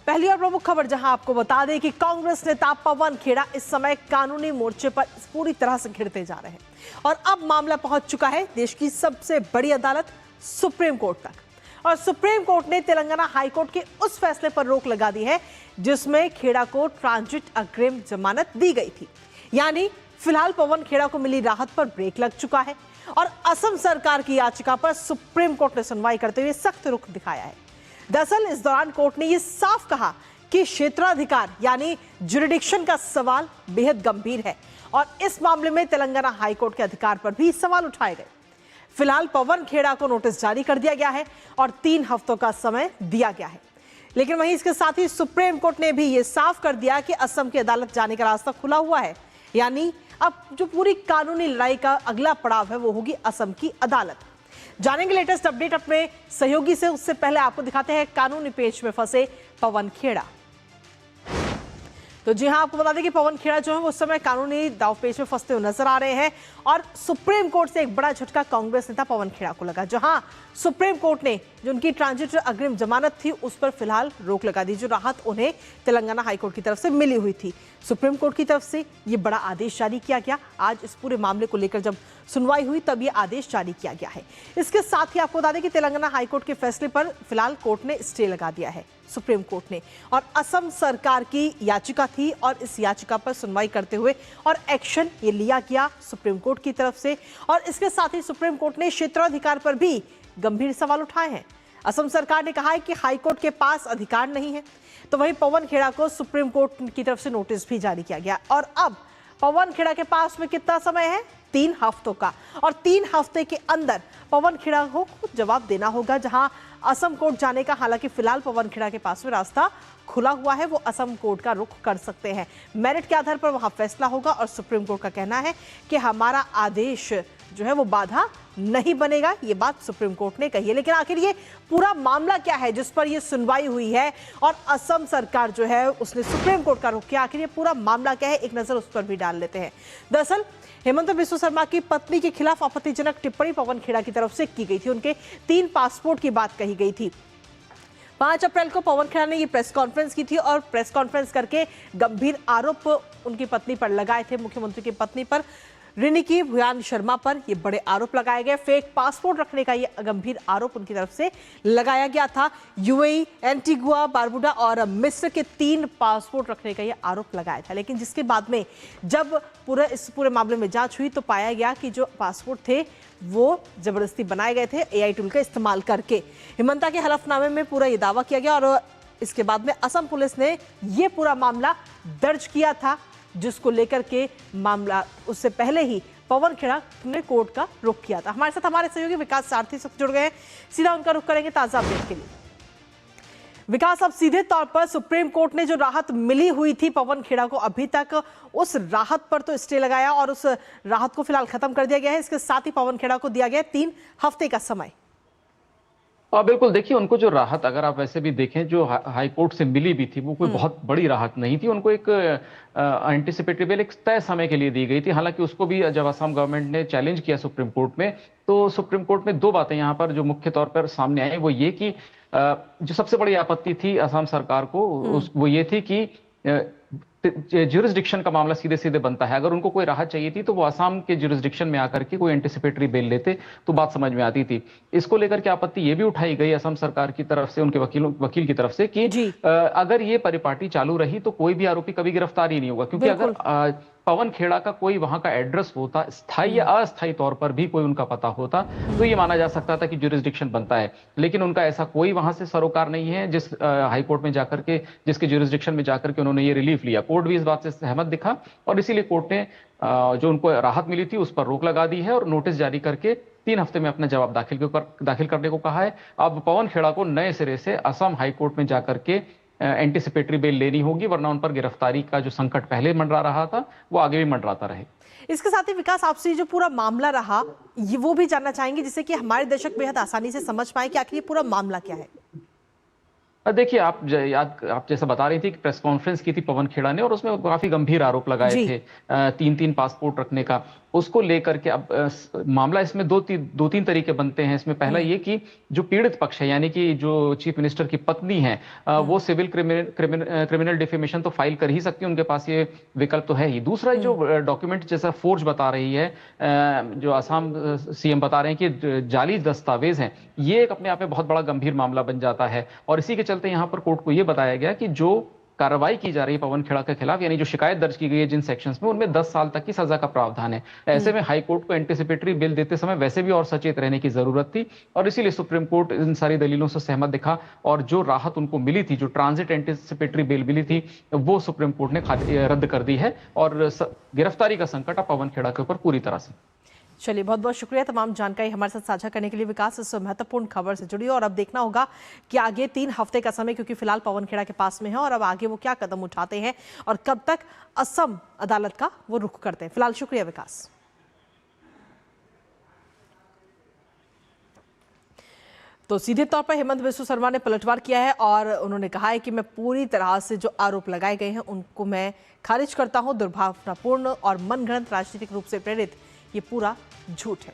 पहली और प्रमुख खबर जहां आपको बता दें कि कांग्रेस नेता पवन खेड़ा इस समय कानूनी मोर्चे पर पूरी तरह से घिरते जा रहे हैं और अब मामला पहुंच चुका है देश की सबसे बड़ी अदालत सुप्रीम कोर्ट तक। और सुप्रीम कोर्ट ने तेलंगाना हाईकोर्ट के उस फैसले पर रोक लगा दी है जिसमें खेड़ा को ट्रांजिट अग्रिम जमानत दी गई थी। यानी फिलहाल पवन खेड़ा को मिली राहत पर ब्रेक लग चुका है और असम सरकार की याचिका पर सुप्रीम कोर्ट ने सुनवाई करते हुए सख्त रुख दिखाया है। दरअसल इस दौरान कोर्ट ने यह साफ कहा कि क्षेत्राधिकार यानी जुरिडिक्शन का सवाल बेहद गंभीर है और इस मामले में तेलंगाना हाईकोर्ट के अधिकार पर भी सवाल उठाए गए। फिलहाल पवन खेड़ा को नोटिस जारी कर दिया गया है और 3 हफ्तों का समय दिया गया है। लेकिन वहीं इसके साथ ही सुप्रीम कोर्ट ने भी यह साफ कर दिया कि असम की अदालत जाने का रास्ता खुला हुआ है। यानी अब जो पूरी कानूनी लड़ाई का अगला पड़ाव है वो होगी असम की अदालत। जानेंगे लेटेस्ट अपडेट अपने सहयोगी से, उससे पहले आपको दिखाते हैं कानूनी पेच में फंसे पवन खेड़ा। तो जी हां, आपको बता दें कि पवन खेड़ा जो है वो उस समय कानूनी दावपेच में फंसते हुए नजर आ रहे हैं और सुप्रीम कोर्ट से एक बड़ा झटका कांग्रेस नेता पवन खेड़ा को लगा, जहां सुप्रीम कोर्ट ने जो उनकी ट्रांजिट अग्रिम जमानत थी उस पर फिलहाल रोक लगा दी, जो राहत उन्हें तेलंगाना हाईकोर्ट की तरफ से मिली हुई थी। सुप्रीम कोर्ट की तरफ से ये बड़ा आदेश जारी किया गया। आज इस पूरे मामले को लेकर जब सुनवाई हुई तब ये आदेश जारी किया गया है। इसके साथ ही आपको बता दें कि तेलंगाना हाईकोर्ट के फैसले पर फिलहाल कोर्ट ने स्टे लगा दिया है, सुप्रीम कोर्ट ने, और असम सरकार की याचिका थी और इस याचिका पर सुनवाई करते हुए और एक्शन ये लिया गया सुप्रीम कोर्ट की तरफ से। और इसके साथ ही सुप्रीम कोर्ट ने क्षेत्राधिकार पर भी गंभीर सवाल उठाए हैं। असम सरकार ने कहा है कि हाईकोर्ट के पास अधिकार नहीं है, तो वहीं पवन खेड़ा को सुप्रीम कोर्ट की तरफ से नोटिस भी जारी किया गया और अब पवन खेड़ा के पास में कितना समय है? 3 हफ्तों का, और 3 हफ्ते के अंदर पवन खेड़ा को खुद जवाब देना होगा। जहां असम कोर्ट जाने का हालांकि फिलहाल पवन खेड़ा के पास में रास्ता खुला हुआ है, वो असम कोर्ट का रुख कर सकते हैं। मेरिट के आधार पर वहां फैसला होगा और सुप्रीम कोर्ट का कहना है कि हमारा आदेश जो है वो बाधा नहीं बनेगा, ये बात सुप्रीम कोर्ट ने कही है। लेकिन आखिर ये पूरा मामला क्या है जिस पर ये सुनवाई हुई है और असम सरकार जो है उसने सुप्रीम कोर्ट का रुख किया, आखिर ये पूरा मामला क्या है, एक नजर उस पर भी डाल लेते हैं। दरअसल हेमंत बिस्व शर्मा की पत्नी के खिलाफ आपत्तिजनक टिप्पणी पवन खेड़ा की तरफ से की गई थी। उनके 3 पासपोर्ट की बात कही गई थी। 5 अप्रैल को पवन खेड़ा ने ये प्रेस कॉन्फ्रेंस की थी और प्रेस कॉन्फ्रेंस करके गंभीर आरोप उनकी पत्नी पर लगाए थे। मुख्यमंत्री की पत्नी पर, रिनिकी भुयान शर्मा पर ये बड़े आरोप लगाए गए। फेक पासपोर्ट रखने का ये गंभीर आरोप उनकी तरफ से लगाया गया था। यूएई, एंटीगुआ, बारबुडा और मिस्र के 3 पासपोर्ट रखने का ये आरोप लगाया था। लेकिन जिसके बाद में जब इस पूरे मामले में जांच हुई तो पाया गया कि जो पासपोर्ट थे वो जबरदस्ती बनाए गए थे एआई टूल का इस्तेमाल करके। हिमंता के हलफनामे में पूरा ये दावा किया गया और इसके बाद में असम पुलिस ने ये पूरा मामला दर्ज किया था, जिसको लेकर के मामला उससे पहले ही पवन खेड़ा ने कोर्ट का रुख किया था। हमारे साथ हमारे सहयोगी विकास सारथी से जुड़ गए हैं, सीधा उनका रुख करेंगे ताजा अपडेट के लिए। विकास, अब सीधे तौर पर सुप्रीम कोर्ट ने जो राहत मिली हुई थी पवन खेड़ा को, अभी तक उस राहत पर तो स्टे लगाया और उस राहत को फिलहाल खत्म कर दिया गया है। इसके साथ ही पवन खेड़ा को दिया गया 3 हफ्ते का समय। बिल्कुल, देखिए उनको जो राहत, अगर आप वैसे भी देखें, जो हाई कोर्ट से मिली भी थी वो कोई बहुत बड़ी राहत नहीं थी। उनको एक एंटिसिपेटरी बेल एक तय समय के लिए दी गई थी। हालांकि उसको भी जब असम गवर्नमेंट ने चैलेंज किया सुप्रीम कोर्ट में, तो सुप्रीम कोर्ट में 2 बातें यहाँ पर जो मुख्य तौर पर सामने आई, वो ये कि जो सबसे बड़ी आपत्ति थी असम सरकार को वो ये थी कि ज्यूरिसडिक्शन का मामला सीधे सीधे बनता है। अगर उनको कोई राहत चाहिए थी तो वो असम के ज्यूरिसडिक्शन में आकर के कोई एंटिसिपेटरी बेल लेते तो बात समझ में आती थी। इसको लेकर के आपत्ति ये भी उठाई गई असम सरकार की तरफ से, उनके वकील की तरफ से, कि अगर ये परिपाटी चालू रही तो कोई भी आरोपी कभी गिरफ्तार ही नहीं होगा, क्योंकि अगर पवन खेड़ा का कोई वहां का एड्रेस होता, स्थायी या अस्थायी तौर पर भी कोई उनका पता होता, तो ये माना जा सकता था कि ज्यूरिसडिक्शन बनता है। लेकिन उनका ऐसा कोई वहां से सरोकार नहीं है जिस हाईकोर्ट में जाकर के, जिसके ज्यूरिसडिक्शन में जाकर के उन्होंने ये रिलीफ लिया। कोर्ट भी इस बात से सहमत दिखा और इसीलिए कोर्ट ने जो उनको राहत मिली थी उस पर रोक लगा दी है और नोटिस जारी करके 3 हफ्ते में अपना जवाब दाखिल करने को कहा है। अब पवन खेड़ा को नए सिरे से असम हाईकोर्ट में जाकर के एंटिसिपेटरी बेल लेनी होगी, वरना उन पर गिरफ्तारी का जो संकट पहले मंडरा रहा था वो आगे भी मंडराता रहे। इसके साथ ही विकास, आपसे जो पूरा मामला रहा ये वो भी जानना चाहेंगे, जिससे कि हमारे दर्शक बेहद आसानी से समझ पाए कि आखिर ये पूरा मामला क्या है। देखिए, आप जैसा बता रही थी कि प्रेस कॉन्फ्रेंस की थी पवन खेड़ा ने और उसमें काफी गंभीर आरोप लगाए थे 3 पासपोर्ट रखने का। उसको लेकर के अब मामला इसमें दो तीन तरीके बनते हैं। इसमें पहला ये कि जो पीड़ित पक्ष है, यानी कि जो चीफ मिनिस्टर की पत्नी है, वो सिविल क्रिमिनल डिफेमेशन तो फाइल कर ही सकती है, उनके पास ये विकल्प तो है ही। दूसरा जो डॉक्यूमेंट जैसा फोर्ज बता रही है, जो असम सीएम बता रहे हैं कि जाली दस्तावेज हैं, ये एक अपने आप में बहुत बड़ा गंभीर मामला बन जाता है। और इसी के चलते यहाँ पर कोर्ट को ये बताया गया कि जो कार्रवाई की जा रही है पवन खेड़ा के खिलाफ, यानी जो शिकायत दर्ज की गई है जिन सेक्शंस में, उनमें 10 साल तक की सजा का प्रावधान है। ऐसे में हाई कोर्ट को एंटिसिपेटरी बेल देते समय वैसे भी और सचेत रहने की जरूरत थी, और इसीलिए सुप्रीम कोर्ट इन सारी दलीलों से सहमत दिखा, और जो राहत उनको मिली थी, जो ट्रांजिट एंटिसिपेटरी बेल मिली थी, वो सुप्रीम कोर्ट ने रद्द कर दी है, और गिरफ्तारी का संकट अब पवन खेड़ा के ऊपर पूरी तरह से। चलिए, बहुत बहुत शुक्रिया तमाम जानकारी हमारे साथ साझा करने के लिए विकास, इस महत्वपूर्ण खबर से जुड़ी। और अब देखना होगा कि आगे 3 हफ्ते का समय, क्योंकि फिलहाल पवन खेड़ा के पास में है, और अब आगे वो क्या कदम उठाते हैं और कब तक असम अदालत का वो रुख करते हैं। फिलहाल शुक्रिया विकास। तो सीधे तौर पर हेमंत बिस्व शर्मा ने पलटवार किया है और उन्होंने कहा है कि मैं पूरी तरह से जो आरोप लगाए गए हैं उनको मैं खारिज करता हूं। दुर्भावनापूर्ण और मनगढ़ंत राजनीतिक रूप से प्रेरित ये पूरा झूठ है।